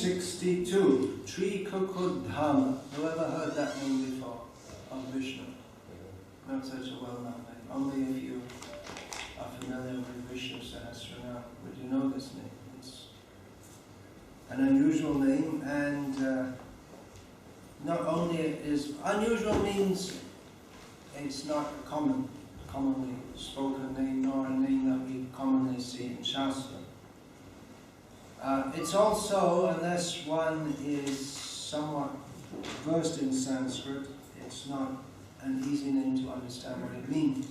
62. Trikukudhama. Whoever heard that name before? Of Vishnu. Not such a well-known name. Only if you are familiar with Vishnu Sahasranama would you know this name. It's an unusual name, and not only is unusual means it's not a commonly spoken name, nor a name that we commonly see in Shastra. It's also, unless one is somewhat versed in Sanskrit, it's not an easy name to understand what it means.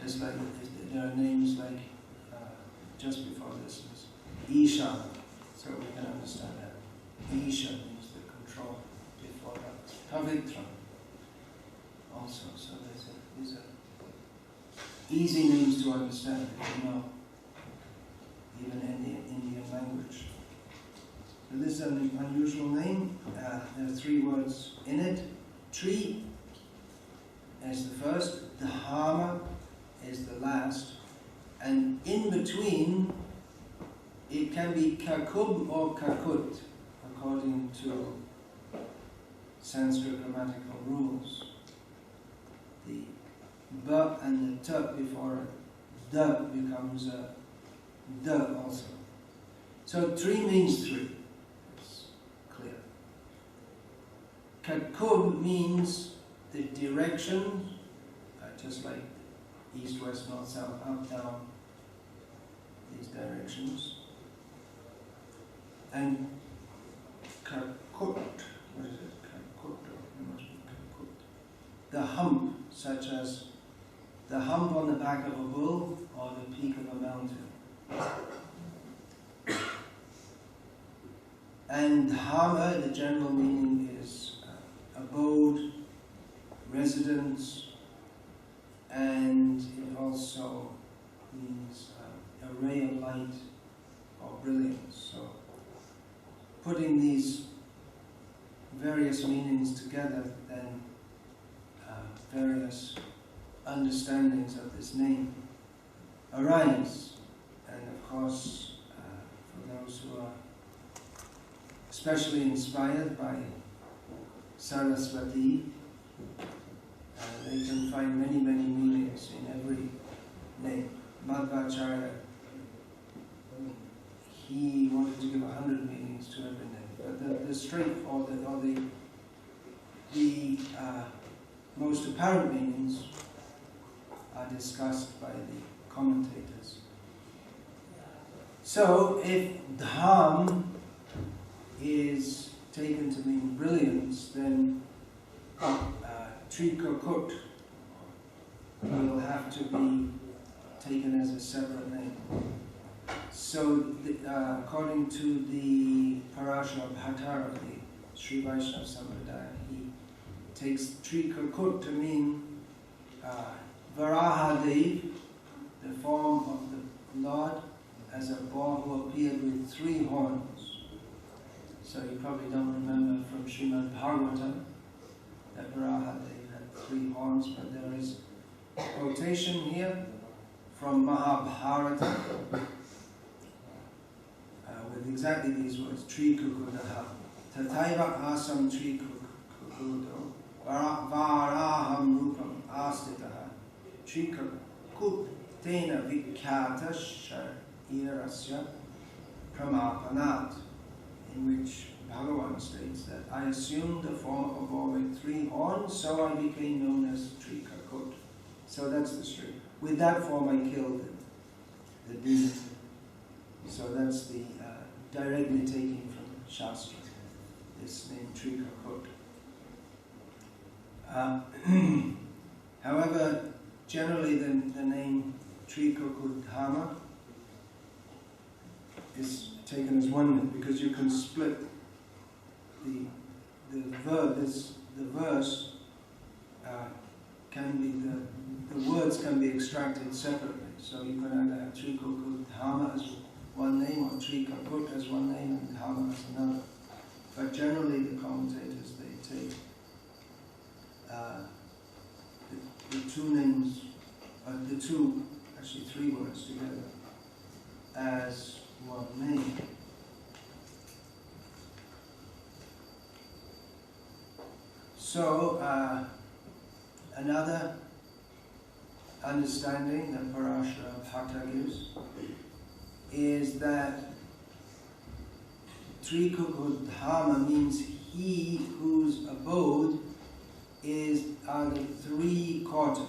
Just like there are names like, just before this is Isha, so we can understand that. Isha means the control. Before that, Pavitra also. So these are easy names to understand if you know, even in the Indian language. So this is an unusual name. There are 3 words in it. Tri is the first, Dhama is the last, and in between it can be Kakub or Kakut, according to Sanskrit grammatical rules. The B and the T before it, D becomes a D also. So 3 means 3. It's clear. Kakub means the direction, just like east, west, north, south, up, down, these directions. And Kakut, what is it? Kakut, it must be Kakut. The hump, such as the hump on the back of a bull or the peak of a mountain. And Dhama, the general meaning is abode, residence, and it also means a ray of light or brilliance. So putting these various meanings together, then various understandings of this name arise. And of course, for those who are especially inspired by Saraswati, they can find many, many meanings in every name. Madhvacharya, he wanted to give 100 meanings to every name. But the straight or the most apparent meanings are discussed by the commentators. So, if Dham is taken to mean brilliance, then Trikakut will have to be taken as a separate name. So, according to the Parasha Bhattara, the Sri Vaishnava Sampradaya, he takes Trikakut to mean Varahadev, the form of the Lord, as a boar who appeared with 3 horns. So you probably don't remember from Srimad Bhagavatam that Varahadev had 3 horns, but there is a quotation here from Mahabharata with exactly these words, Trikukudaha. Tataiva asam trikukudo varaham rupam astitaha trikukut tena vikyata irasya pramapanat, in which Bhagavan states that I assumed the form of a boar with 3 horns, so I became known as Trikakut. So that's the story. With that form I killed the demon. So that's the directly taking from Shastra, this name Trikakut. However, generally the name Trikukudhama is taken as one name, because you can split the verse can be, the words can be extracted separately. So you can either have Trikukudhama as one name or Trikakut as one name and Dhama as another. But generally the commentators, they take the 2 names, the 3 words together as one name. So, another understanding that Parashara Bhakta gives is that Trikukudhama means he whose abode are the three quarters.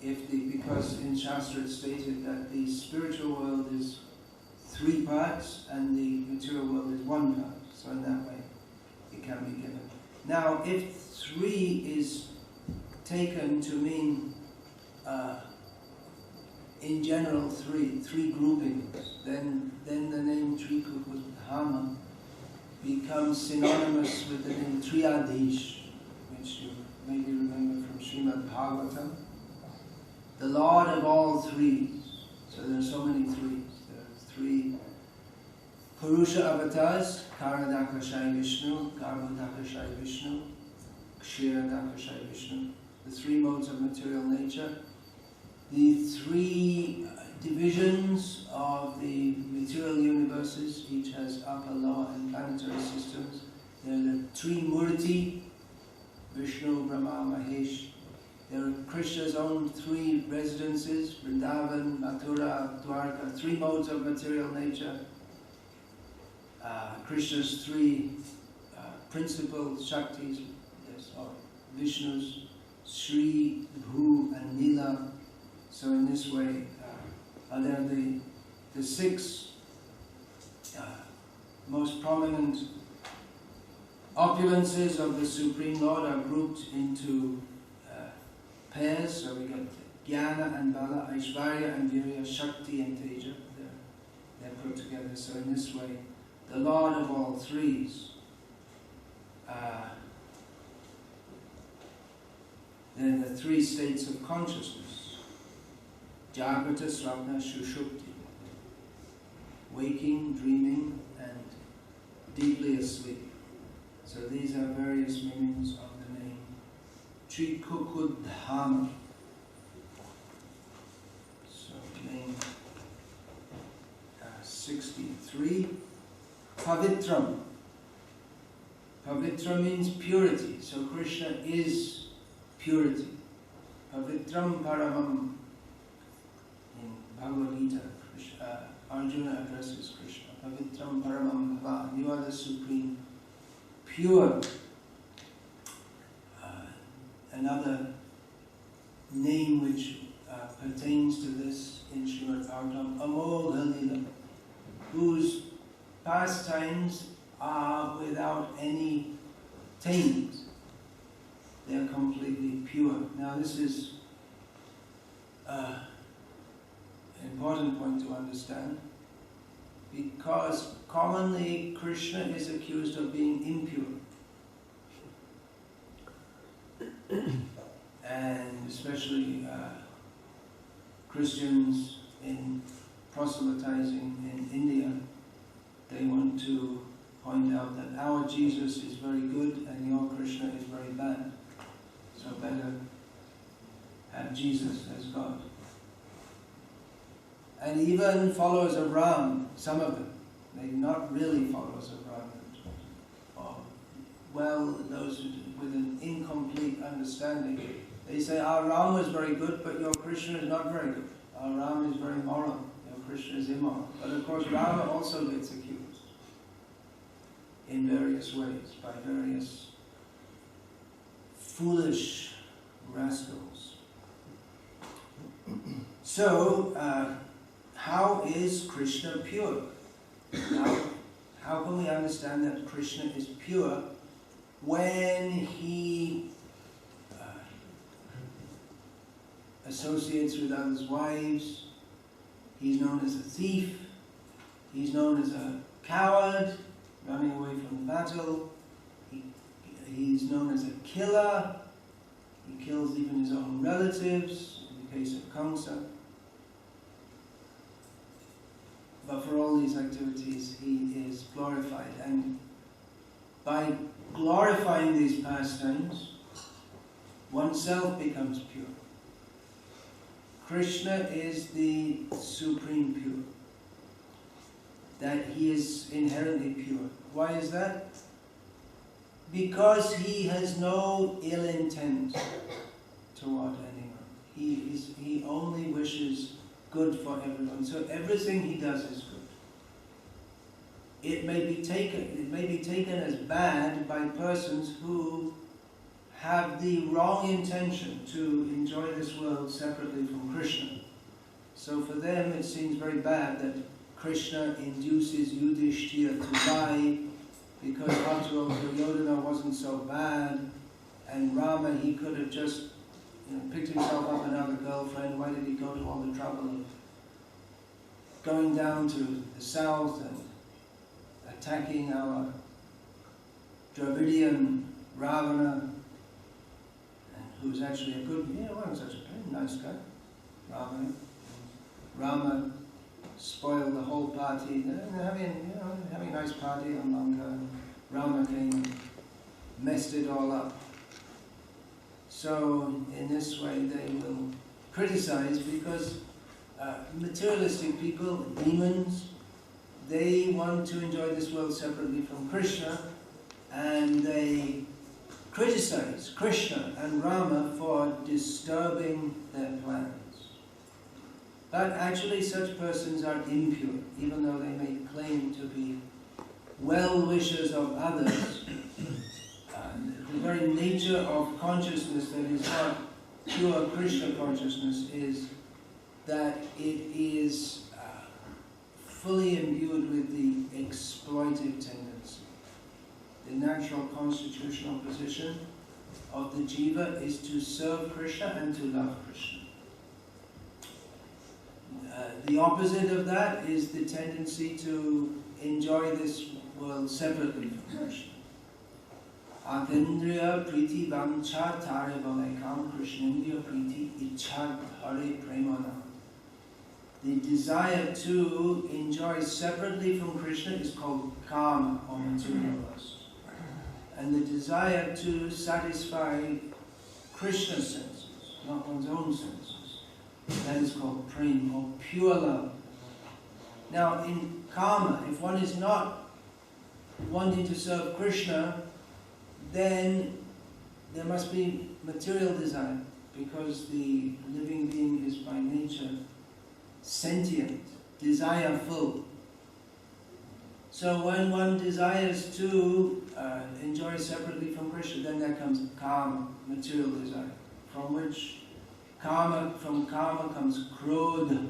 Because in Shastra it's stated that the spiritual world is three parts and the material world is one part. So in that way it can be given. Now if three is taken to mean in general three groupings, then the name Trikukudhama becomes synonymous with the name Triadish, which you maybe remember from Srimad Bhagavatam. The Lord of all threes. So there are so many threes. There are three Purusha avatars, Karanakashai Vishnu, Garbhodakashai Vishnu, Kshiradakashai Vishnu. The three modes of material nature. The three divisions of the material universes, each has upper, lower and planetary systems. There are the Trimurti, Vishnu, Brahma, Mahesh. There are Krishna's own three residences, Vrindavan, Mathura, Dwarka, three modes of material nature. Krishna's three principal Shaktis, or Vishnu's, Sri, Bhu and Nila. So in this way, there are the six most prominent opulences of the Supreme Lord are grouped into pairs. So we get Jnana and Bala, Aishvarya and Virya, Shakti and Teja. They're put together. So in this way, the Lord of all threes, they're the three states of consciousness. Jagrata, Swapna, Shushupti. Waking, dreaming, and deeply asleep. So these are various meanings of the name Trikukudhama. So name 63. Pavitram. Pavitra means purity. So Krishna is purity. Pavitram Paramam. In Bhagavad Gita, Arjuna addresses Krishna. Pavitram Paramam Bhava. You are the supreme pure. Another name which pertains to this in Srimad Bhagavatam, Amogha Lila, whose pastimes are without any taint. They are completely pure. Now this is an important point to understand, because commonly Krishna is accused of being impure. And especially Christians in proselytizing in India, they want to point out that our Jesus is very good and your Krishna is very bad. So better have Jesus as God. And even followers of Ram, some of them, they're not really followers of Ram. Well, those with an incomplete understanding, they say our Ram was very good, but your Krishna is not very good. Our Ram is very moral, your Krishna is immoral. But of course Rama also gets accused in various ways by various foolish rascals. So, how is Krishna pure? How can we understand that Krishna is pure when he associates with others' wives? He's known as a thief. He's known as a coward, running away from battle. He's known as a killer. He kills even his own relatives, in the case of Kamsa. But for all these activities, he is glorified. And by glorifying these pastimes, oneself becomes pure. Krishna is the supreme pure. That he is inherently pure. Why is that? because he has no ill intent toward anyone. He only wishes good for everyone. So everything he does is good. It may be taken as bad by persons who have the wrong intention to enjoy this world separately from Krishna. So for them it seems very bad that Krishna induces Yudhishthira to lie because after all Duryodhana wasn't so bad, and Rama, he could have just picked himself up another girlfriend. Why did he go to all the trouble of going down to the south and attacking our Dravidian Ravana, and who's actually a good, wasn't such a very nice guy, Ravana. Rama spoiled the whole party. They're having a nice party on Lanka, and Rama came and messed it all up. So in this way they will criticize, because materialistic people, demons, they want to enjoy this world separately from Krishna, and they criticize Krishna and Rama for disturbing their plans. But actually such persons are impure, even though they may claim to be well-wishers of others. The very nature of consciousness that is not pure Krishna consciousness is that it is fully imbued with the exploitive tendency. The natural constitutional position of the jiva is to serve Krishna and to love Krishna. The opposite of that is the tendency to enjoy this world separately from Krishna. Atindriya priti vancha tare balekam krishnendriya priti ichha hare premana. The desire to enjoy separately from Krishna is called kama, or material lust. And the desire to satisfy Krishna's senses, not one's own senses, that is called prema, or pure love. Now in karma, if one is not wanting to serve Krishna, then there must be material desire, because the living being is by nature sentient, desireful. So when one desires to enjoy separately from Krishna, then there comes karma, material desire, from karma comes krodha,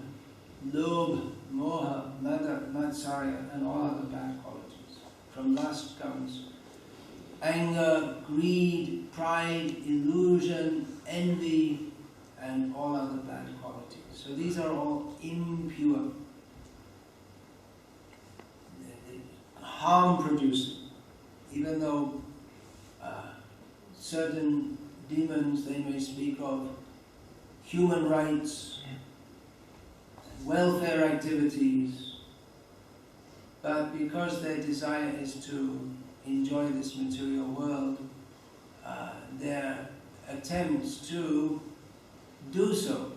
lobha, moha, mada, matsarya, and all other bad qualities. From lust comes anger, greed, pride, illusion, envy, and all other bad qualities. So these are all impure, harm-producing. Even though certain demons, they may speak of human rights, welfare activities, but because their desire is to enjoy this material world, their attempts to do so,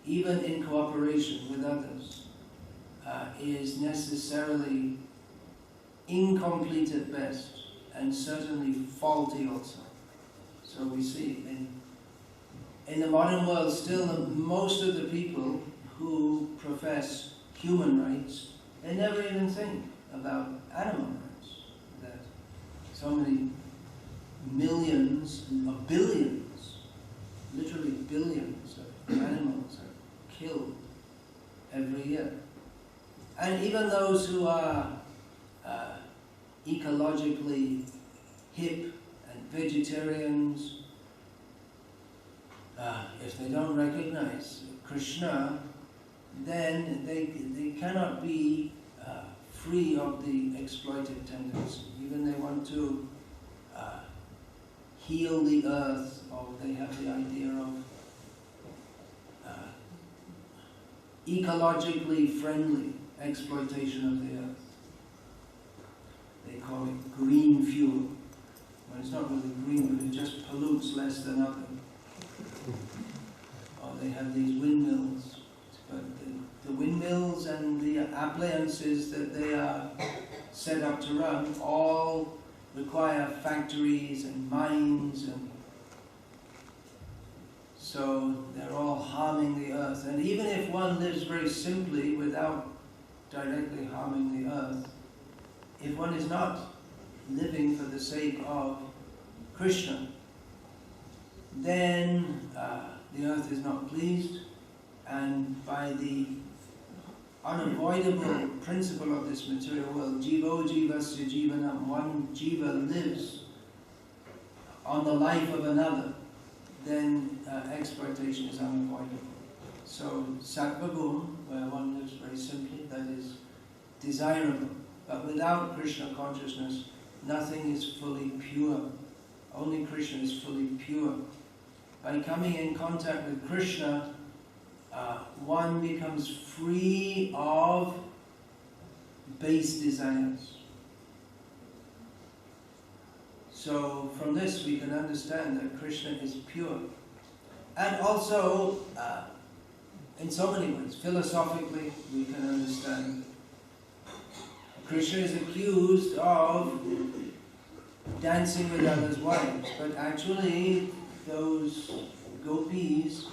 even in cooperation with others, is necessarily incomplete at best, and certainly faulty also. So we see in the modern world still most of the people who profess human rights, they never even think about animal rights. That so many millions or billions, literally billions of animals are killed every year. And even those who are ecologically hip and vegetarians, if they don't recognize Krishna, then they cannot be free of the exploitive tendency. Even they want to heal the earth, or they have the idea of ecologically friendly exploitation of the earth. They call it green fuel. Well, it's not really green, but it just pollutes less than nothing. Or they have these windmills. But the windmills and the appliances that they are set up to run all require factories and mines, and so they're all harming the earth. And even if one lives very simply without directly harming the earth, if one is not living for the sake of Krishna, then the earth is not pleased, and by the unavoidable principle of this material world, jivo jivasya jivanam, one jiva lives on the life of another, then exploitation is unavoidable. So sattva gun, where one lives very simply, that is desirable. But without Krishna consciousness, nothing is fully pure. Only Krishna is fully pure. By coming in contact with Krishna, one becomes free of base desires. So from this we can understand that Krishna is pure. And also, in so many ways, philosophically, we can understand Krishna is accused of dancing with others' wives, but actually those gopis,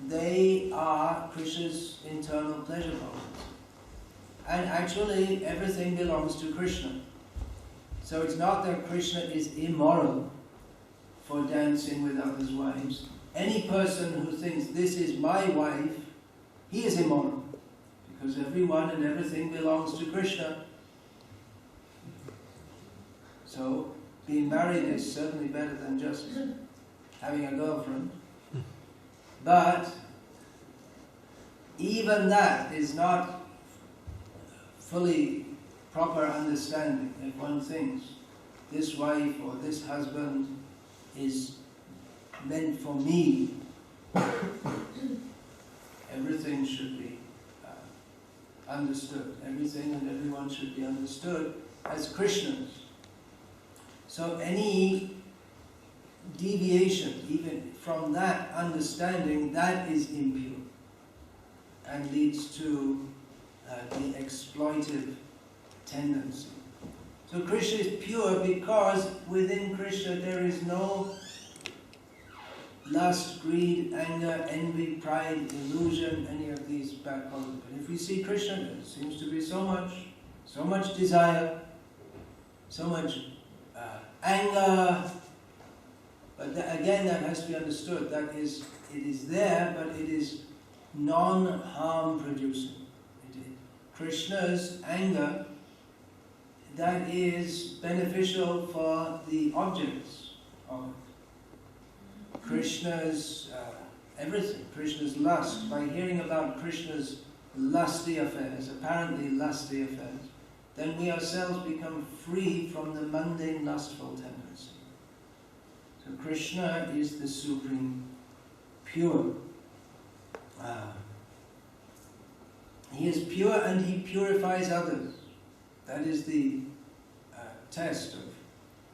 they are Krishna's internal pleasure points. And actually everything belongs to Krishna. So it's not that Krishna is immoral for dancing with others' wives. Any person who thinks this is my wife, he is immoral. Because everyone and everything belongs to Krishna. So being married is certainly better than just having a girlfriend. But even that is not fully proper understanding. If one thinks this wife or this husband is meant for me, everything should be understood. Everything and everyone should be understood as Krishna's. So any deviation, even from that understanding, that is impure and leads to the exploitive tendency. So Krishna is pure because within Krishna there is no lust, greed, anger, envy, pride, illusion, any of these bad qualities. But if we see Krishna, there seems to be so much desire, so much anger. But again, that has to be understood. That is, it is there, but it is non-harm producing. Krishna's anger, that is beneficial for the objects of it. Krishna's everything, Krishna's lust, by hearing about Krishna's lusty affairs, apparently lusty affairs, then we ourselves become free from the mundane lustful tendency. So Krishna is the supreme pure. He is pure and he purifies others. That is the test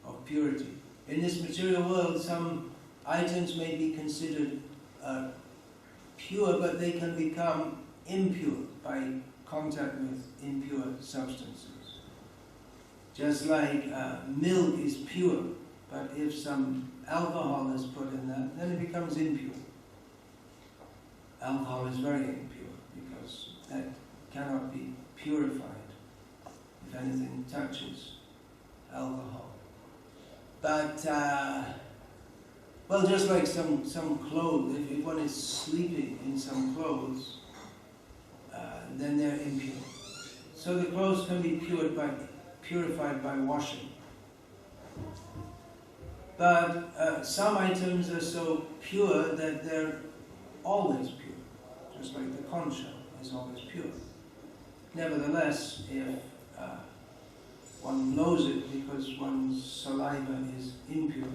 of purity. In this material world, some items may be considered pure, but they can become impure by contact with impure substances. Just like milk is pure, but if some alcohol is put in that, then it becomes impure. Alcohol is very impure because that cannot be purified if anything touches alcohol. But, well, just like some clothes, if one is sleeping in some clothes, then they're impure. So the clothes can be purified by washing. But some items are so pure that they're always pure, just like the conch shell is always pure. Nevertheless, if one blows it because one's saliva is impure,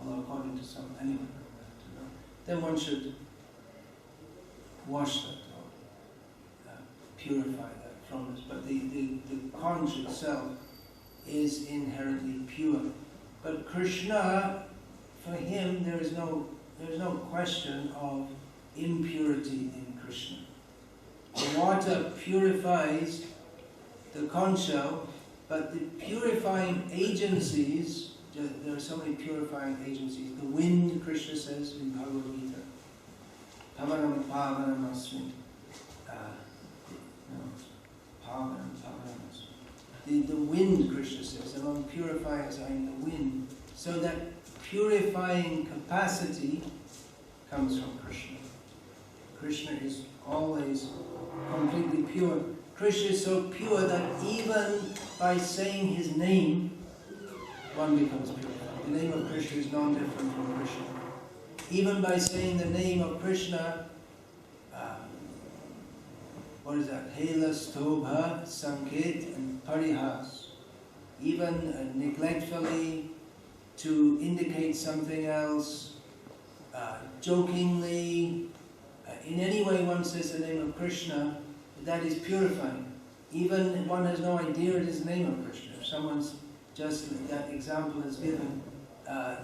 well, according to some, anyway, then one should wash that or purify that from this. But the conch itself is inherently pure. But Krishna, for him, there is no question of impurity in Krishna. The water purifies the conch shell, But the purifying agencies, there are so many purifying agencies. The wind, Krishna says in Bhagavad Gita, Pavanam Pavanam Asmi. Pavanam Pavanam Asmi. The wind, Krishna says, among purifiers are in the wind. So that purifying capacity comes from Krishna. Krishna is always completely pure. Krishna is so pure that even by saying his name, one becomes purified. The name of Krishna is non-different from Krishna. Even by saying the name of Krishna, what is that? Hela, Stobha, Sanket, and Parihas. Even neglectfully to indicate something else, jokingly, in any way one says the name of Krishna, that is purifying. Even if one has no idea it is the name of Krishna. If someone's just, that example is given, a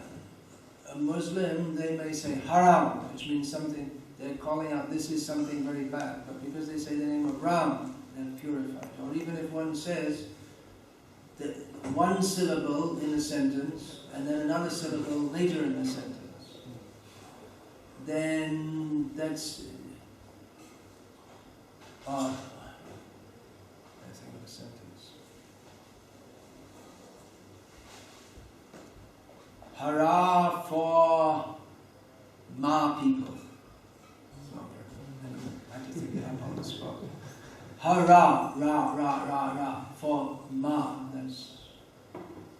Muslim, they may say haram, which means something, they're calling out this is something very bad. But because they say the name of Ram, they're purified. Or even if one says the one syllable in a sentence and then another syllable later in the sentence, then that's I think of a sentence. Hurrah for Ma people. I have to think it up on the spot. Hurrah, rah, rah, rah, rah, for Ma.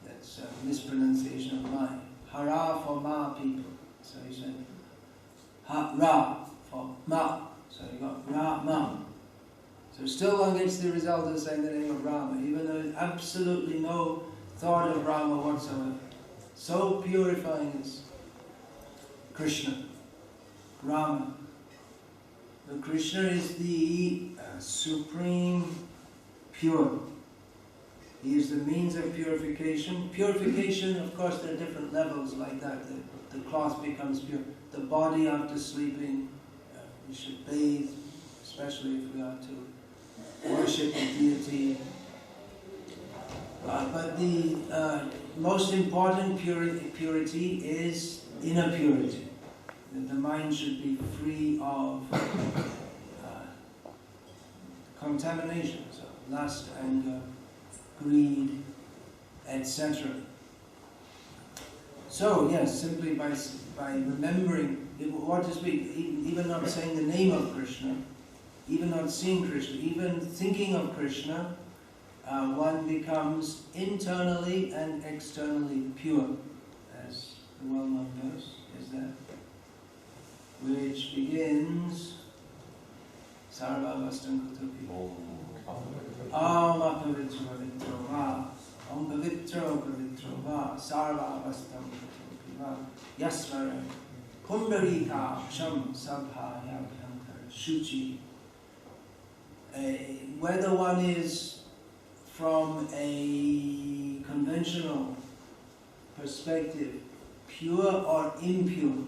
That's a mispronunciation of mine. Hurrah for Ma people. So he said, Ra for Ma. So you got Ra, Ma. So still one gets the result of saying the name of Rama, even though there's absolutely no thought of Rama whatsoever. So purifying is Krishna, Rama. But Krishna is the supreme pure. He is the means of purification. Purification, of course, there are different levels like that. The cloth becomes pure. The body after sleeping, we should bathe, especially if we are to worship a deity. But the most important purity is inner purity. The mind should be free of contaminations, of lust, anger, greed, etc. So yes, simply by remembering, what to speak, even not saying the name of Krishna, even not seeing Krishna, even thinking of Krishna, one becomes internally and externally pure, as the well-known verse is there, which begins Sarva Vastam Kutupi Om Apavitro Vitro Va Om Pavitro Pavitro Va Sarva Vastam Kutupi Va Yasvara Pundarika Sham Sabha Yabhankar Shuchi. Whether one is from a conventional perspective pure or impure,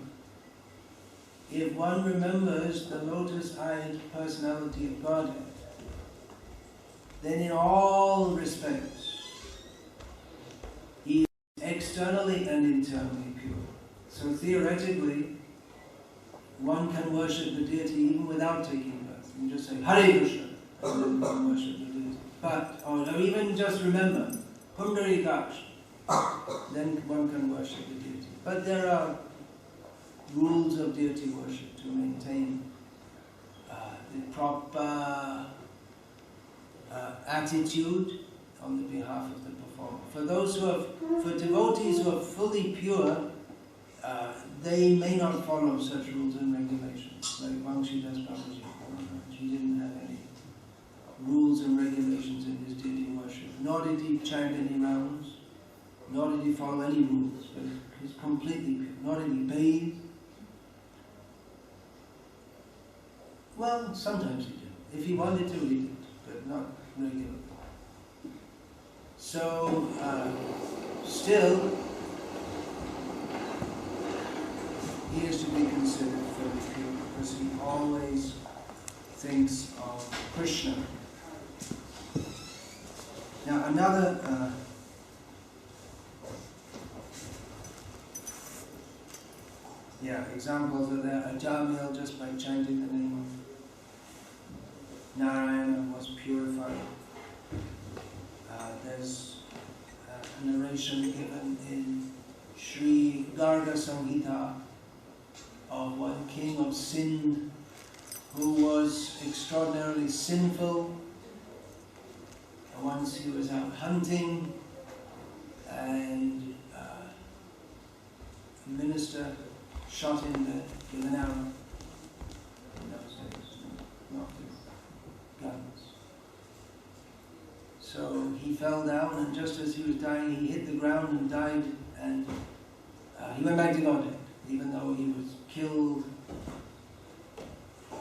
if one remembers the lotus-eyed personality of Godhead, then in all respects, he is externally and internally pure. So theoretically, one can worship the deity even without taking birth. You can just say, Hare Krishna, and then one can worship the deity. But, or even just remember, Pundarikash, then one can worship the deity. But there are rules of deity worship to maintain the proper attitude on the behalf of the performer. For those who have, for devotees who are fully pure, they may not follow such rules and regulations. Like Vamshi Das Babaji, he didn't have any rules and regulations in his deity worship. Nor did he chant any rounds, nor did he follow any rules. But he's completely pure. Nor did he bathe. Well, sometimes he did. If he wanted to, he did, but not regularly. So, still, he is to be considered fully pure because he always thinks of Krishna. Now another examples are there. Ajamil, just by chanting the name of Narayana, was purified. There's a narration given in Sri Garga Samhita of one king of Sindh who was extraordinarily sinful. And once he was out hunting and a minister shot him with an arrow. In those days, not with guns. So he fell down, and just as he was dying, he hit the ground and died, and he went back to Godhead, even though he was killed.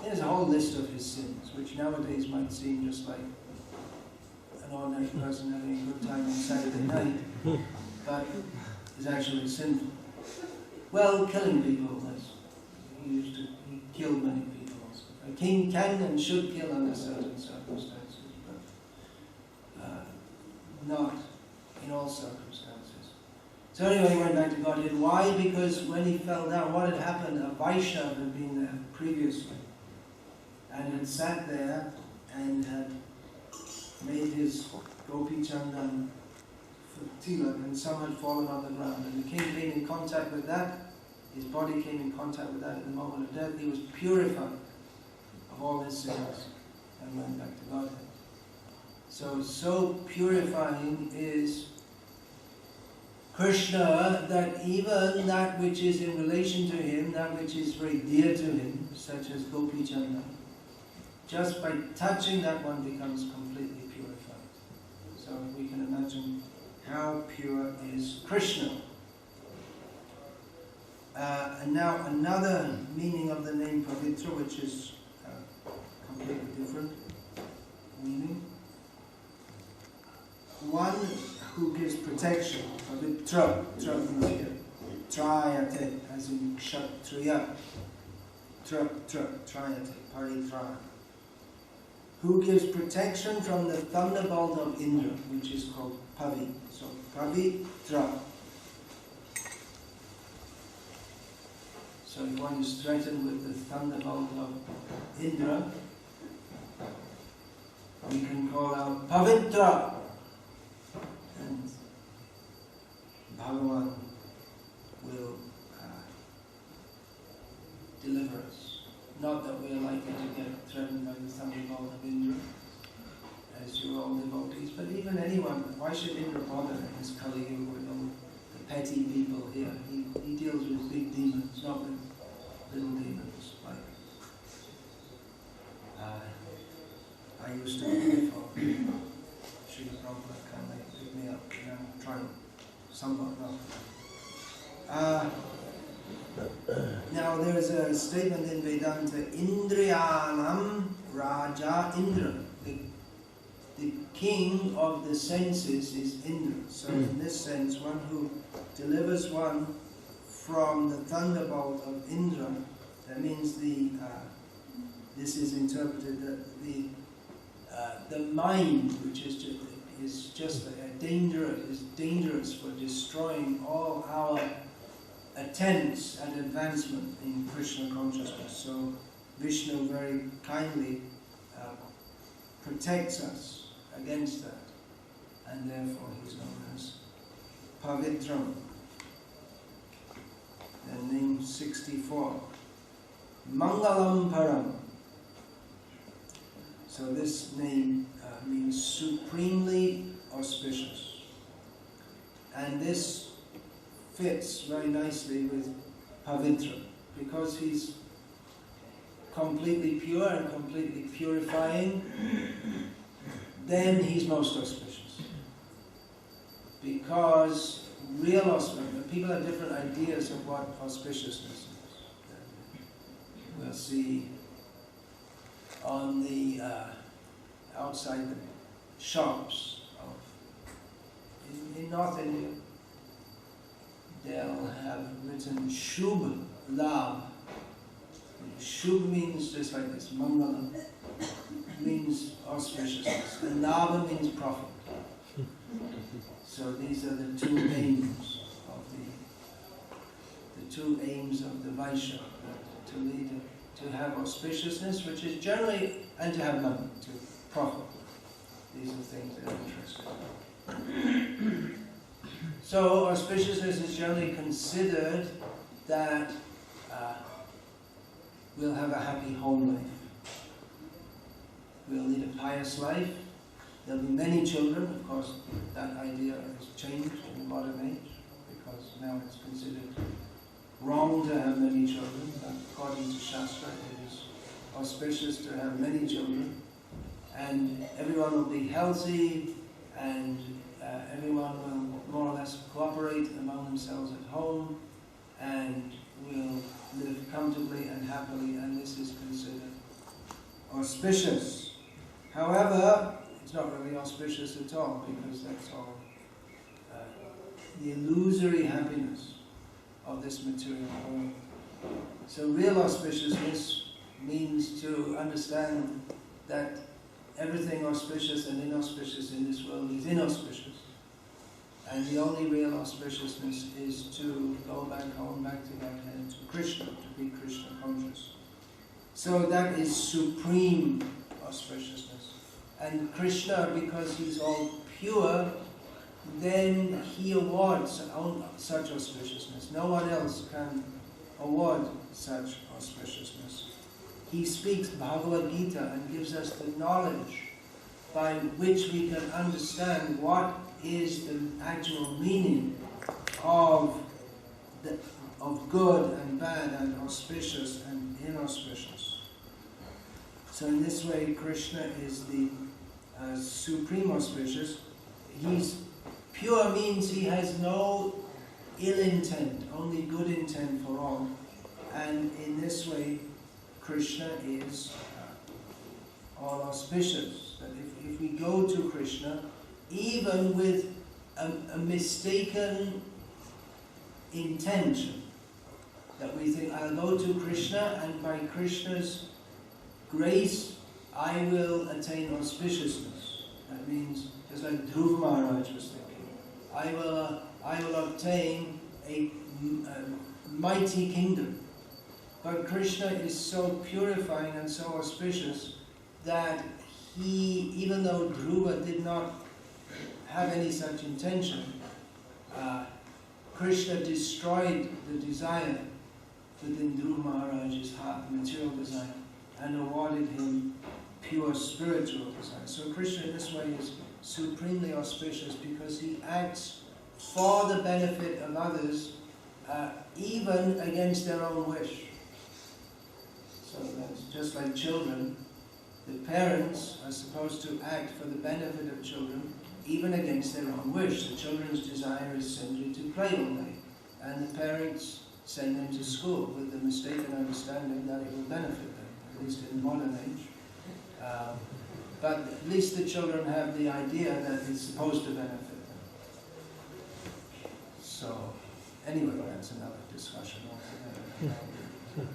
There's a whole list of his sins, which nowadays might seem just like an ordinary person having a good time on Saturday night, but is actually sinful. Well, killing people, he killed many people also. A king can and should kill under certain circumstances, but not in all circumstances. So anyway, he went back to Godhead. Why? Because when he fell down, what had happened? A Vaishnava had been there previously and had sat there and had made his Gopi Chandan for tilak, and some had fallen on the ground. And the king came in contact with that. His body came in contact with that at the moment of death. He was purified of all his sins and went back to Godhead. So purifying is Krishna, that even that which is in relation to him, that which is very dear to him, such as Gopi Chanda, just by touching that one becomes completely purified. So we can imagine how pure is Krishna. And now another meaning of the name Pavitra, which is completely different meaning. One who gives protection. Pavitra, tra means here. Trayate, as in kshatriya. Trayate, paritra. Who gives protection from the thunderbolt of Indra, which is called Pavi. So, Pavitra. So if one is threatened with the thunderbolt of Indra, we can call out Pavitra, and Bhagavan will deliver us. Not that we are likely to get threatened by the thunderbolt of Indra, as you're all devotees, but even anyone. Why should Indra bother in this Kali Yuga with all the petty people here? He deals with big demons, not with little demons. Like I used to be before. Srila Prabhupada kindly pick me up, and I'm trying somewhat not. Now there's a statement in Vedanta, Indriyanam Raja Indra. The king of the senses is Indra. So in this sense, one who delivers one from the thunderbolt of Indra, that means this is interpreted that the mind, which is just dangerous for destroying all our attempts at advancement in Krishna consciousness. So Vishnu very kindly protects us against that, and therefore he's known as Pavitram. And name 64, Mangalam Param. So this name means supremely auspicious, and this fits very nicely with Pavitra, because he's completely pure and completely purifying. Then he's most auspicious, because real auspiciousness, people have different ideas of what auspiciousness is. We'll see on the outside the shops in North India, they'll have written Shubh Labh. Shubh means just like this, Mangala means auspiciousness, and Labha means profit. So these are the two aims of the Vaishya, to lead, to have auspiciousness, which is generally, and to have money, to profit. These are things that are interesting. So auspiciousness is generally considered that we'll have a happy home life. We'll lead a pious life. There'll be many children. Of course, that idea has changed in the modern age, because now it's considered wrong to have many children. But according to Shastra, it is auspicious to have many children. And everyone will be healthy, and everyone will more or less cooperate among themselves at home, and will live comfortably and happily, and this is considered auspicious. However, it's not really auspicious at all, because that's all the illusory happiness of this material world. So real auspiciousness means to understand that everything auspicious and inauspicious in this world is inauspicious. And the only real auspiciousness is to go back home, back to Godhead, to Krishna, to be Krishna conscious. So that is supreme auspiciousness. And Krishna, because he's all pure, then he awards such auspiciousness. No one else can award such auspiciousness. He speaks Bhagavad Gita and gives us the knowledge by which we can understand what is the actual meaning of good and bad and auspicious and inauspicious. So in this way, Krishna is the supreme auspicious. He's pure, means he has no ill intent, only good intent for all. And in this way, Krishna is all auspicious. That if we go to Krishna, even with a mistaken intention, that we think, I'll go to Krishna and by Krishna's grace I will attain auspiciousness. That means, just like Dhruva Maharaj was thinking, I will obtain a mighty kingdom. But Krishna is so purifying and so auspicious that he, even though Dhruva did not have any such intention, Krishna destroyed the desire within Dhruva Maharaj's heart, material desire, and awarded him pure spiritual desire. So Krishna in this way is supremely auspicious because he acts for the benefit of others, even against their own wish. So that's just like children. The parents are supposed to act for the benefit of children, even against their own wish. The children's desire is simply to play all day, and the parents send them to school with the mistaken understanding that it will benefit them, at least in modern age. But at least the children have the idea that it's supposed to benefit them. So, anyway, that's another discussion altogether.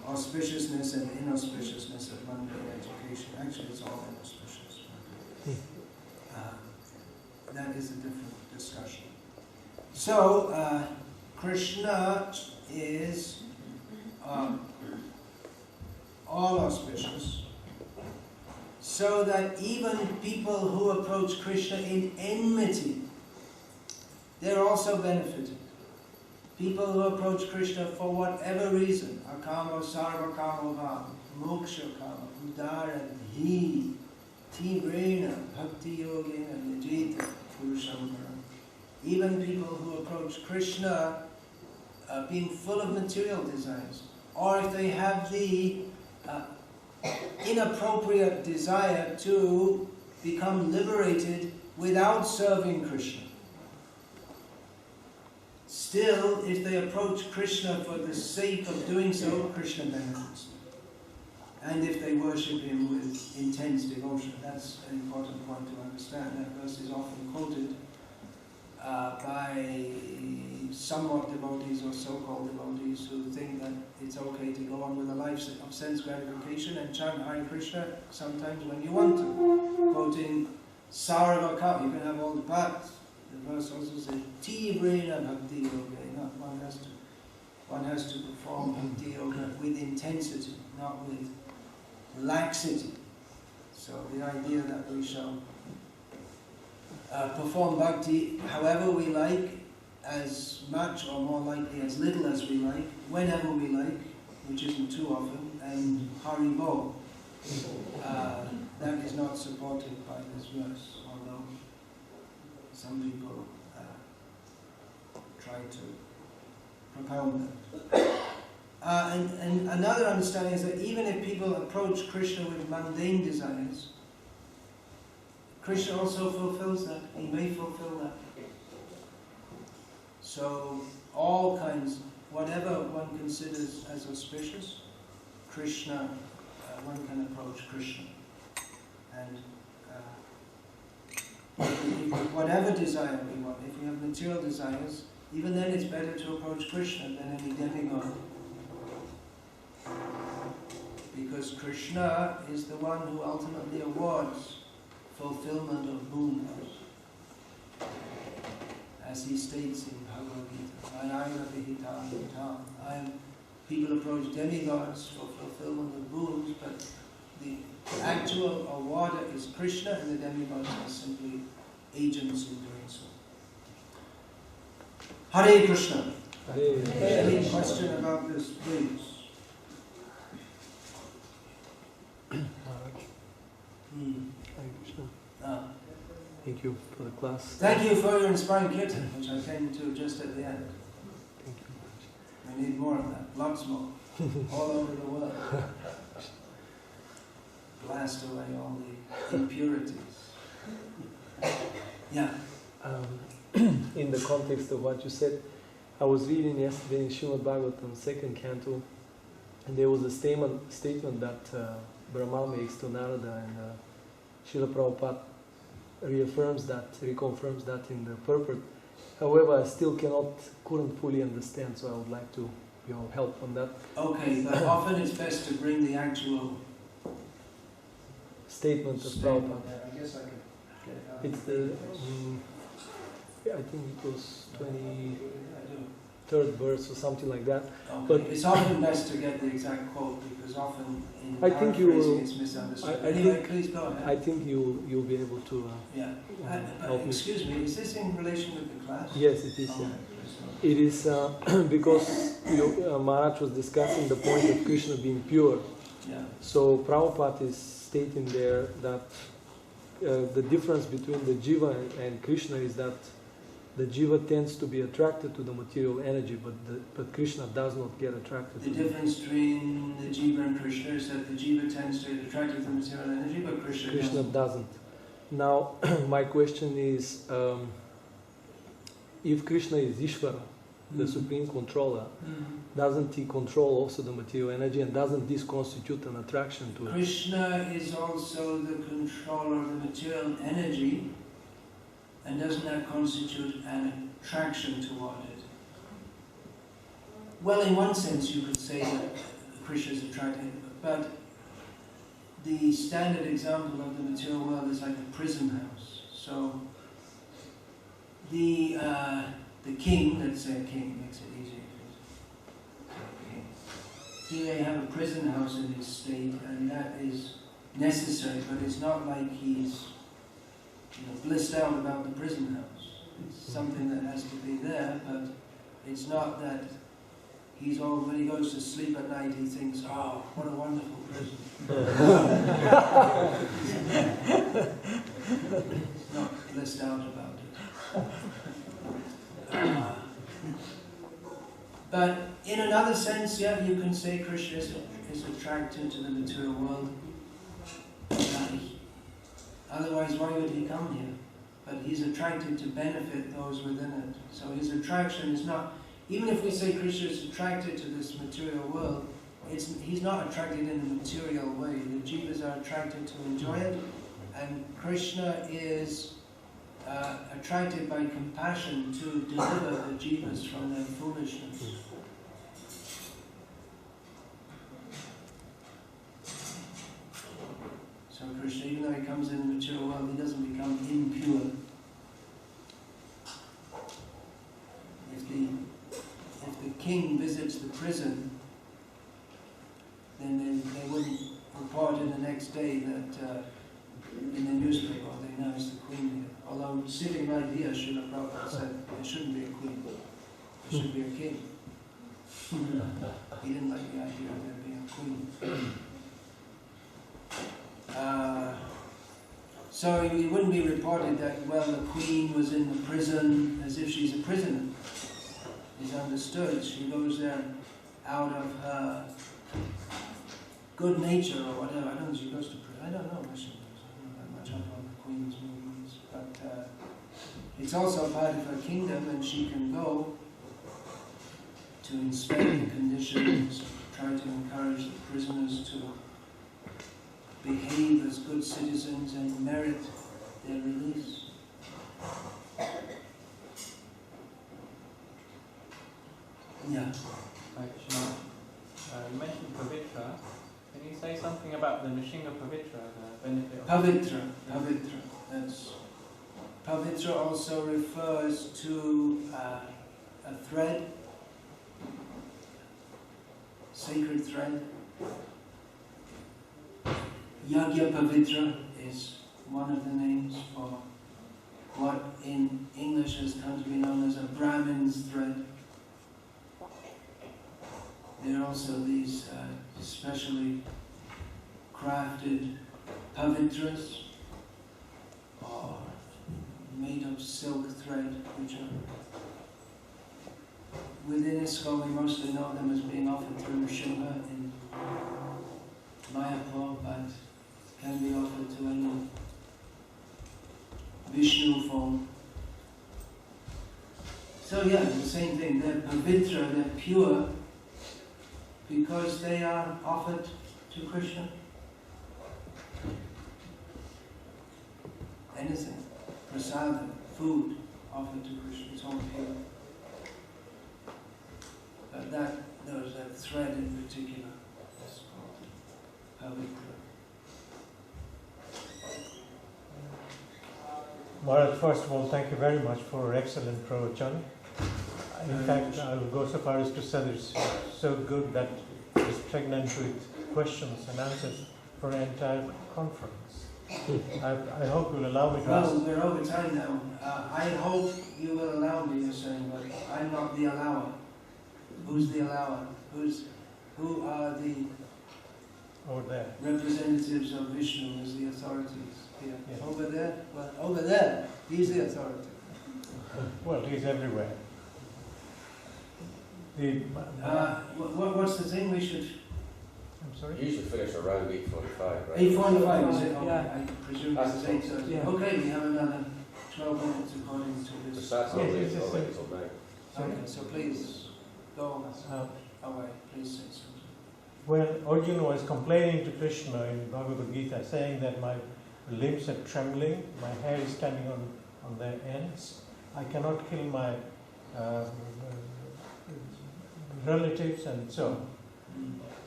Auspiciousness and inauspiciousness of mundane education. Actually, it's all inauspicious. That is a different discussion. So, Krishna is all auspicious, so that even people who approach Krishna in enmity, they're also benefited. People who approach Krishna for whatever reason, akamo sarva kamo vam, moksha kama, udara dhi, tivrena, bhakti yogena, nijita, purusham. Even people who approach Krishna being full of material desires, or if they have the inappropriate desire to become liberated without serving Krishna. Still, if they approach Krishna for the sake of doing so, Krishna benefits them. And if they worship him with intense devotion, that's an important point to understand. That verse is often quoted by somewhat devotees or so-called devotees who think that it's okay to go on with a life of sense gratification and chant Hare Krishna sometimes when you want to, quoting Sarvaka, you can have all the parts. The verse also says, Tivrena Bhakti Yoga. One has to perform Bhakti Yoga with intensity, not with laxity. So the idea that we shall perform Bhakti however we like, as much or more likely as little as we like, whenever we like, which isn't too often, and Haribol. That is not supported by this verse, although some people try to propound that. And another understanding is that even if people approach Krishna with mundane desires, Krishna also fulfills that. He may fulfill that. So all kinds, whatever one considers as auspicious, Krishna, one can approach Krishna. And whatever desire we want, if we have material desires, even then it's better to approach Krishna than any demigod. Because Krishna is the one who ultimately awards fulfillment of boons. As he states in Bhagavad Gita, people approach demigods for fulfillment of boons, but the actual awarder is Krishna, and the demigods are simply agents in doing so. Hare Krishna. Any question about this, please? Hare Krishna. Thank you for the class. Thank you for your inspiring kirtan, which I came to just at the end. Thank you. We need more of that, lots more, all over the world. Blast away all the impurities. Yeah. In the context of what you said, I was reading yesterday in Srimad Bhagavatam, 2nd canto, and there was a statement that Brahma makes to Narada, and Srila Prabhupada reconfirms that in the purport. However, I still couldn't fully understand, so I would like to help on that. Okay, but often it's best to bring the actual statement of Prabhupada. I guess I can get it out. It's the, I think it was 23rd verse or something like that. Okay. But it's often best to get the exact quote, because often in I think you will, it's misunderstood. Anyway, please go ahead. I think you'll be able to help me. Excuse me, is this in relation with the class? Yes, it is. Okay. It is because Maharaj was discussing the point of Krishna being pure. Yeah. So Prabhupada is stating there that the difference between the jiva and Krishna is that the jiva tends to be attracted to the material energy, but Krishna does not get attracted. The difference between the jiva and Krishna is that the jiva tends to get attracted to the material energy, but Krishna doesn't. Now, my question is, if Krishna is Ishvara, the Supreme Controller, doesn't he control also the material energy, and doesn't this constitute an attraction to it? Krishna is also the controller of the material energy, and doesn't that constitute an attraction toward it? Well, in one sense you could say that Krishna is attracted, but the standard example of the material world is like a prison house. So the king, let's say a king, makes it easier. He may have a prison house in his state, and that is necessary, but it's not like he's blissed out about the prison house. It's something that has to be there, but it's not that when he goes to sleep at night, he thinks, oh, what a wonderful prison. He's not blissed out about it. But in another sense, yeah, you can say Krishna is attracted to the material world. Otherwise, why would he come here? But he's attracted to benefit those within it. So his attraction is not, even if we say Krishna is attracted to this material world, he's not attracted in a material way. The jivas are attracted to enjoy it, and Krishna is attracted by compassion to deliver the jivas from their foolishness. So Krishna, even though he comes in the material world, he doesn't become king visits the prison, then they wouldn't report in the next day that in the newspaper they announced the queen here. Although sitting right here, Srila Prabhupada said there shouldn't be a queen, there should be a king. He didn't like the idea of there being a queen. So it wouldn't be reported that, well, the queen was in the prison as if she's a prisoner. It's understood she goes there out of her good nature or whatever. I don't know if she goes to prison. I don't know where she goes. I don't know that much about the queen's movements. But it's also part of her kingdom, and she can go to inspect the conditions, try to encourage the prisoners to behave as good citizens and merit their release. Yeah. You mentioned Pavitra. Can you say something about the Nishinga Pavitra, the benefit of Pavitra. That's Pavitra also refers to a thread, sacred thread. Yagya Pavitra is one of the names for what in English has come to be known as a Brahmin's thread. There are also these specially crafted pavitras, or made of silk thread, which are within ISKCON. We mostly know them as being offered through Shiva in Mayapur, but can be offered to any Vishnu form. So yeah, it's the same thing. They're pavitra, they're pure, because they are offered to Krishna. Anything, prasada, food offered to Krishna, it's all pure. But that thread in particular is called pavitra. Maharaj, first of all, thank you very much for excellent pravachan. In fact, I will go so far as to say that it's so good that it's pregnant with questions and answers for an entire conference. I hope you'll allow me to ask. Well, we're over time now. I hope you will allow me, you're saying, but I'm not the allower. Who's the allower? Who are the Over there. representatives of Vishnu as the authorities here? Yes. Over there? Well, over there, he's the authority. Well, he's everywhere. What's the thing we should... I'm sorry? You should finish around 8:45, right? 8:45, is it? Okay, Yeah. I presume this is 8:30. Yeah. Okay, we have another 12 minutes according to The this. stats Yes, are yes, yes, late yes. till now. Sorry? Okay, so please go away. Please say something. Well, Arjuna was complaining to Krishna in Bhagavad Gita, saying that my limbs are trembling, my hair is standing on their ends, I cannot kill my relatives and so on.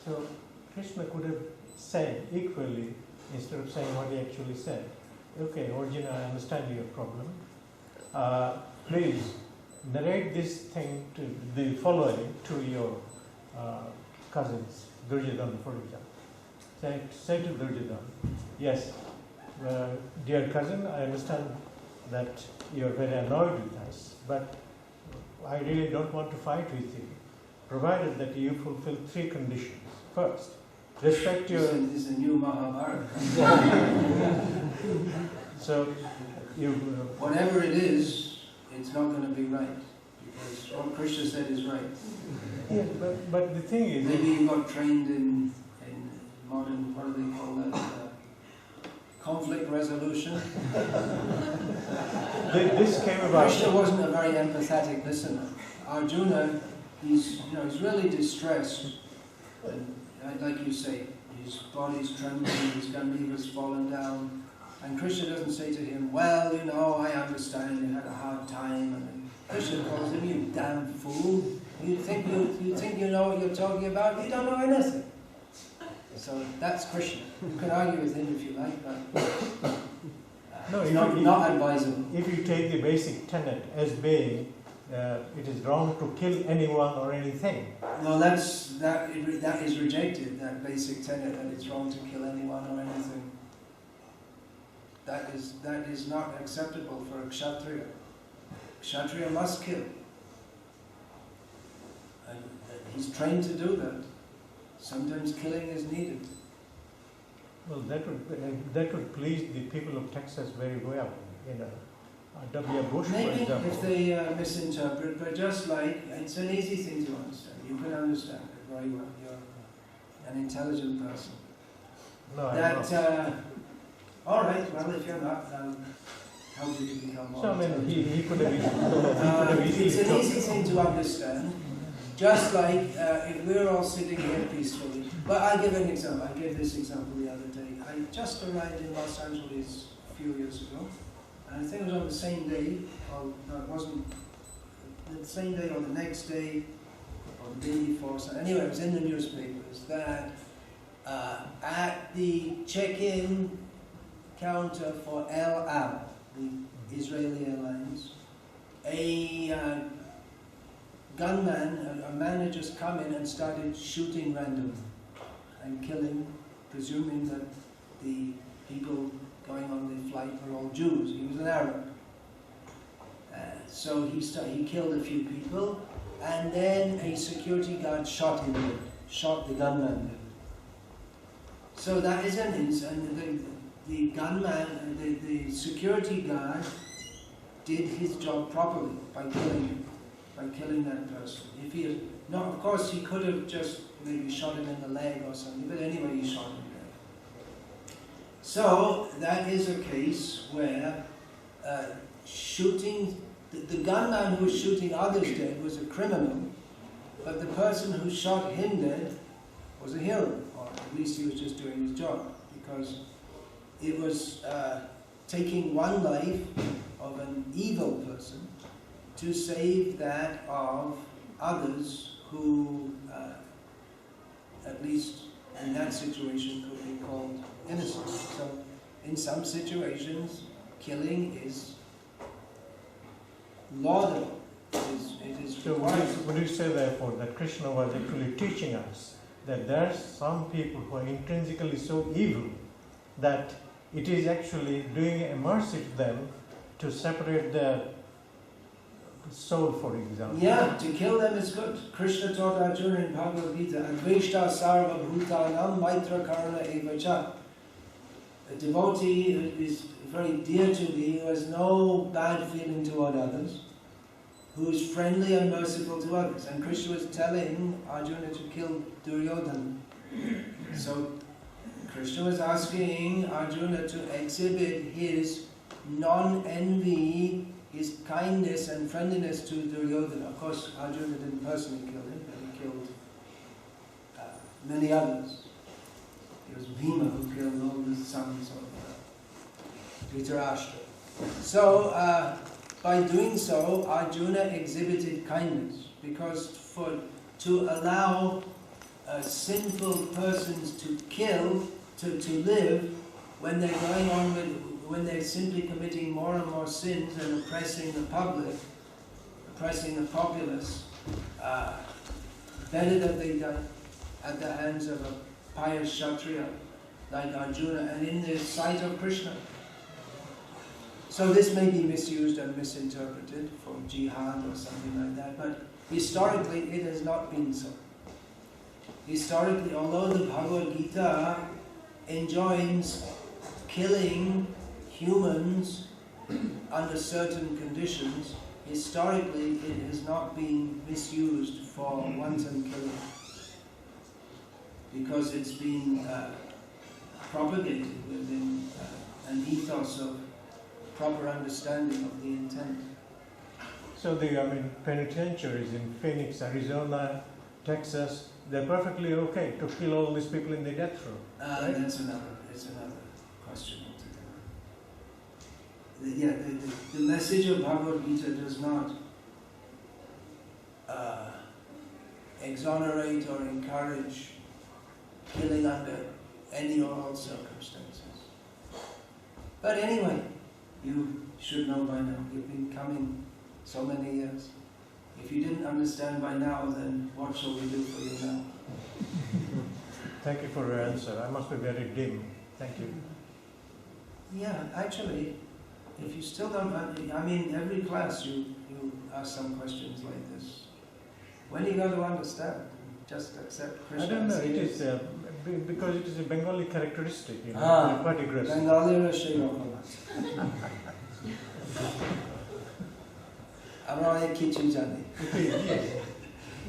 So Krishna could have said equally, instead of saying what he actually said, okay, Arjuna, I understand your problem. Please narrate this thing to the following to your cousins, Duryodhana, for example. Say to Duryodhana, yes, dear cousin, I understand that you are very annoyed with us, but I really don't want to fight with you, provided that you fulfill 3 conditions. First, respect your... This is a new Mahabharata. So, you... Whatever it is, it's not going to be right. Because what Krishna said is right. Yes, but the thing is... Maybe you got trained in modern, what do they call that? Conflict resolution. This came about... Krishna wasn't a very empathetic listener. Arjuna, he's really distressed. And like you say, his body's trembling, his Gandiva's fallen down. And Krishna doesn't say to him, well, I understand you had a hard time. And Krishna calls him, you damn fool. You think you know what you're talking about? You don't know anything. So that's Krishna. You can argue with him if you like, but No, it's not advisable. If you take the basic tenet as being it is wrong to kill anyone or anything. No, that is rejected, that basic tenet that it's wrong to kill anyone or anything. That is not acceptable for a kshatriya. Kshatriya must kill. And he's trained to do that. Sometimes killing is needed. Well, that would please the people of Texas very well. W. Bush, for Maybe example. if they misinterpret, but just like, it's an easy thing to understand. You can understand it very well. You're an intelligent person. No, I'm That, not. all right, well, if you're not, I'll help you to become more So, I mean, intelligent. he could have easily... It's an easy thing to understand. Just like if we're all sitting here peacefully. But I'll give an example. I gave this example the other day. I just arrived in Los Angeles a few years ago. And I think it was on the same day, or no, it wasn't the same day or the next day, or the day before. So anyway, it was in the newspapers that at the check-in counter for El Al, the Israeli Airlines, a gunman, a man had just come in and started shooting randomly and killing, presuming that the people going on the flight were all Jews. He was an Arab. So he killed a few people, and then a security guard shot him dead, shot the gunman dead. So that is an incident. The gunman, the security guard did his job properly by killing him. By killing that person. If he had, no, of course he could have just maybe shot him in the leg or something, but anyway he shot him there. So that is a case where shooting, the gunman who was shooting others dead was a criminal, but the person who shot him dead was a hero, or at least he was just doing his job, because it was taking one life of an evil person to save that of others who, at least in that situation, could be called innocent. So, in some situations, killing is laudable. It is So required. would you say therefore that Krishna was actually teaching us that there are some people who are intrinsically so evil that it is actually doing a mercy to them to separate their soul, for example? Yeah, to kill them is good. Krishna taught Arjuna in Bhagavad Gita, Adveshta sarva bhutanam maitra karana evacha. A devotee is very dear to thee, who has no bad feeling toward others, who is friendly and merciful to others. And Krishna was telling Arjuna to kill Duryodhana. So Krishna was asking Arjuna to exhibit his non-envy, his kindness and friendliness to Duryodhana. Of course, Arjuna didn't personally kill him, but he killed many others. It was Bhima who killed all the sons of Dhritarashtra. So, by doing so, Arjuna exhibited kindness, because to allow sinful persons to kill, to live, when they're going on when they're simply committing more and more sins and oppressing the public, oppressing the populace, better that they die at the hands of a pious Kshatriya like Arjuna and in the sight of Krishna. So this may be misused and misinterpreted for jihad or something like that, but historically it has not been so. Historically, although the Bhagavad Gita enjoins killing humans under certain conditions, historically it has not been misused for wanton killing, because it's been propagated within an ethos of proper understanding of the intent. So the penitentiaries in Phoenix, Arizona, Texas, they're perfectly okay to kill all these people in the death row. Right? It's another question altogether. The message of Bhagavad Gita does not exonerate or encourage killing under any or all circumstances. But anyway, you should know by now. You've been coming so many years. If you didn't understand by now, then what shall we do for you now? Thank you for your answer. I must be very dim. Thank you. Yeah, actually, if you still don't, I mean, every class you ask some questions like this. When are you going to understand? Just accept Krishna. I don't know. as It he is because it is a Bengali characteristic. You know, quite aggressive. Bengali or Amra kichu jani. It is, yes.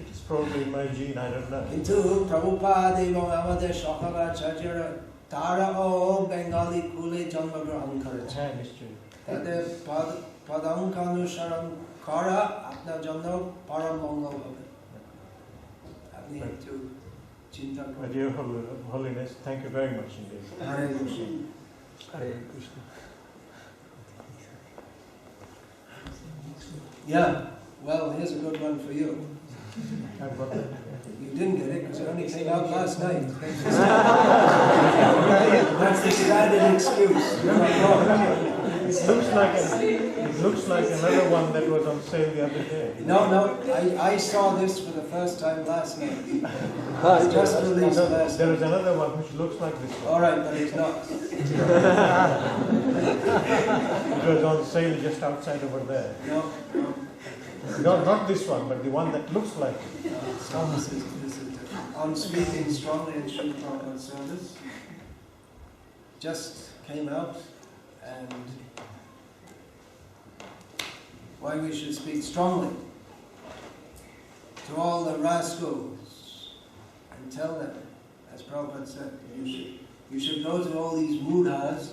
It is probably my gene. I don't know. Kintu Prabhupada এবং আমাদের শঙ্করাচার্যরা তারাও Bengali কুলে জন্মগ্রহণ করেছে। হ্যাঁ, নিশ্চয়ই। তাদের পদাঙ্কানুসরণ করা আপনার জন্য পরম মঙ্গল হবে। আপনি একটু চিন্তা But করুন। Your Holiness, thank you very much indeed. Hare Krishna. Hare Krishna. Yeah, well, here's a good one for you. I've got that. You didn't get it because it only came out last night. That's the standard excuse. It looks like another one that was on sale the other day. No, I saw this for the first time last night. It's just released last There night. is another one which looks like this one. All right, but it's not. It was on sale just outside over there. No. Not this one, but the one that looks like it. So this is different. On speaking strongly in Sri Prabhupada service, just came out, and why we should speak strongly to all the rascals and tell them, as Prabhupada said, you should go to all these mudhas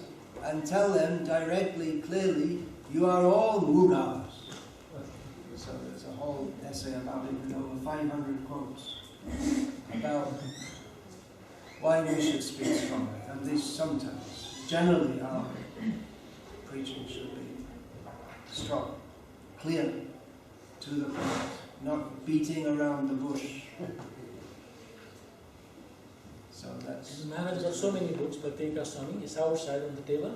and tell them directly, clearly, you are all mudhas. So there's a whole essay about it with over 500 quotes about why we should speak strongly, at least sometimes. Generally, our preaching should be strong, clear, to the point, not beating around the bush. So that's... Maharaj has got so many books, Bhakti Vikasa Swami is outside on the table.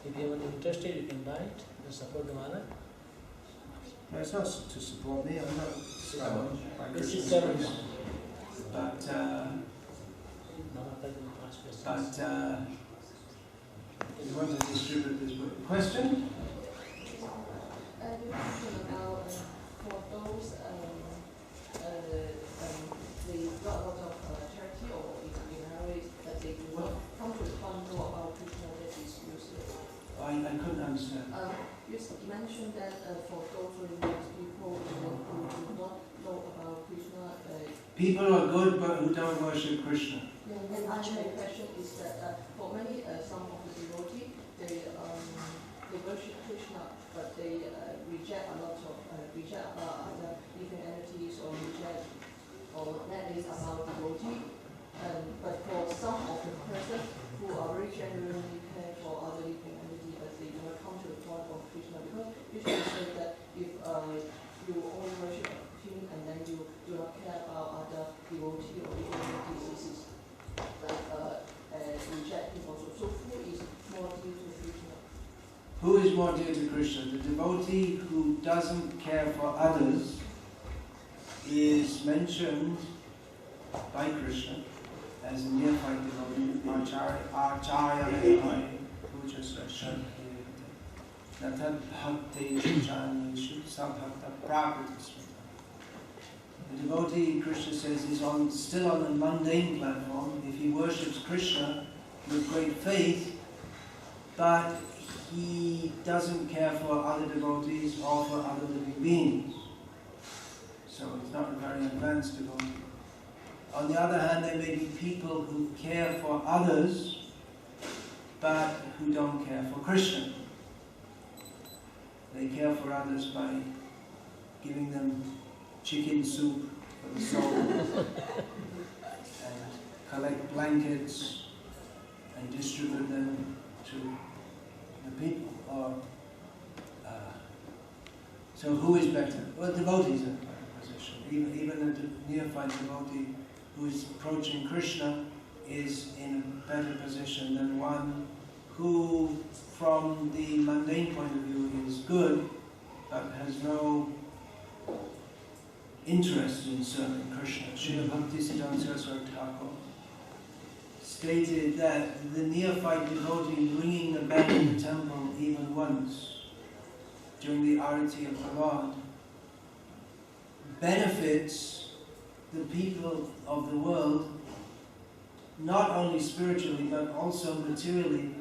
If anyone is interested, you can buy it and support the Maharaj. No, it's not to support me, I'm not by This is Krishna's 7. grace. But you want to distribute this book. Question? You mentioned about for those they got a lot of charity or in marriage that they do not come to the point know about Krishna, that is useless. I couldn't understand. You mentioned that for those religious people who do not know about Krishna. People are good but who don't worship Krishna. Yeah, and my question is that for many some of the devotees they worship Krishna but they reject a lot of reject other living entities or reject or that is about devotee. But for some of the person who are very genuinely care for other living entities but they do not come to the point of Krishna, because usually say that if you only worship him and then you do not care about other devotee or living entities, this is like reject him also. So who is more dear to Krishna? Who is more dear to Krishna? The devotee who doesn't care for others is mentioned by Krishna as a neophyte devotee, Acharya Puja Sashankirti, Natad Bhakti Janishu Sabhakta Prakriti Smita. The devotee, Krishna says, is still on the mundane platform. If he worships Krishna with great faith, but he doesn't care for other devotees or for other living beings. So he's not a very advanced devotee. On the other hand, there may be people who care for others, but who don't care for Krishna. They care for others by giving them chicken soup for the soul, and collect blankets and distribute them to the people. So who is better? Well, devotees are in a better position. Even a neophyte devotee who is approaching Krishna is in a better position than one who, from the mundane point of view, is good, but has no interest in serving Krishna. Srila Bhakti Vikasa Swami stated that the neophyte devotee ringing the bell in the temple even once during the arati of the Lord benefits the people of the world not only spiritually but also materially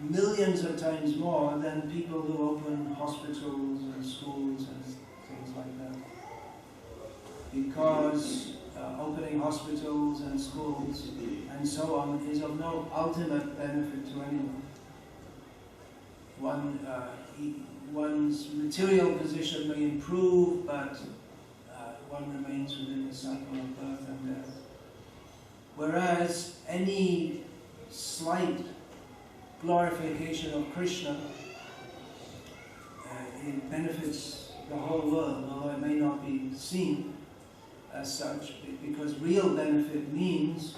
millions of times more than people who open hospitals and schools and things like that. Because opening hospitals and schools and so on is of no ultimate benefit to anyone. One's material position may improve, but one remains within the cycle of birth and death. Whereas any slight glorification of Krishna, it benefits the whole world, although it may not be seen as such, because real benefit means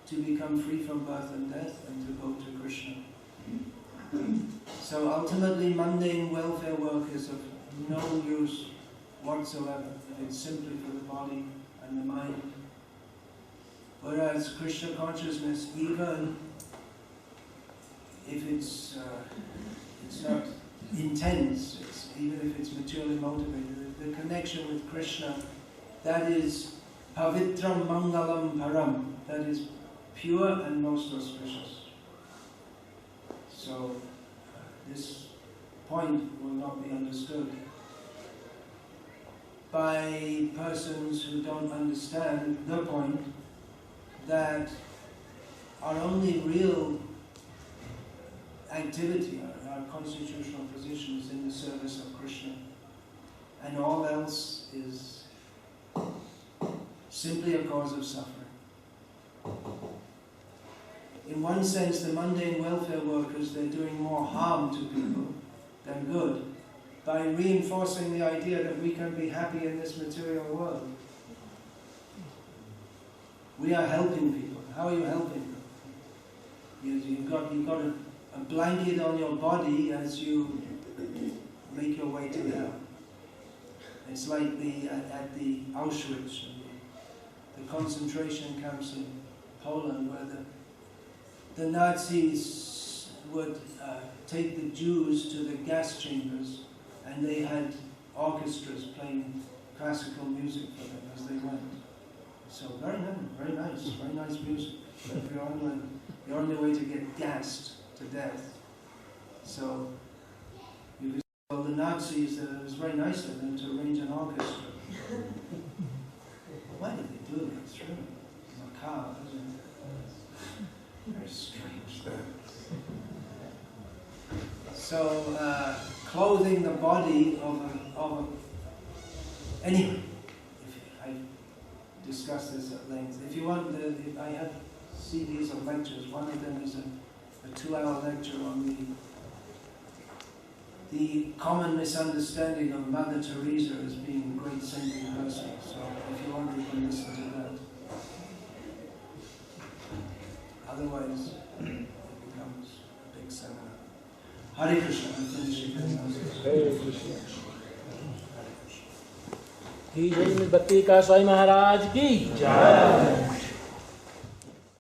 to become free from birth and death and to go to Krishna. So ultimately mundane welfare work is of no use whatsoever. It's simply for the body and the mind. Whereas Krishna consciousness, even if it's not intense, even if it's materially motivated, the connection with Krishna, that is pavitram mangalam param, that is pure and most auspicious. So this point will not be understood by persons who don't understand the point that our only real activity, our constitutional position is in the service of Krishna, and all else is simply a cause of suffering. In one sense, the mundane welfare workers, they're doing more harm to people than good by reinforcing the idea that we can be happy in this material world. We are helping people. How are you helping them? You've got a blanket on your body as you make your way to hell. It's like at the Auschwitz, the concentration camps in Poland, where the Nazis would take the Jews to the gas chambers, and they had orchestras playing classical music for them as they went. So very nice music. But you're on the way to get gassed to death. So you could tell the Nazis that it was very nice of them to arrange an orchestra. Why did they do that? It's really macabre, isn't it? Very strange. So clothing the body of a anyway, I discussed this at length. If you want, I have CDs of lectures. One of them is a 2-hour lecture on the common misunderstanding of Mother Teresa as being a great saintly person. So if you want, you can listen to that. Otherwise, it becomes a big seminar. Hare Krishna. I'm finishing. Hare Krishna. Bhakti Vikasa Swami Maharaj ki jai.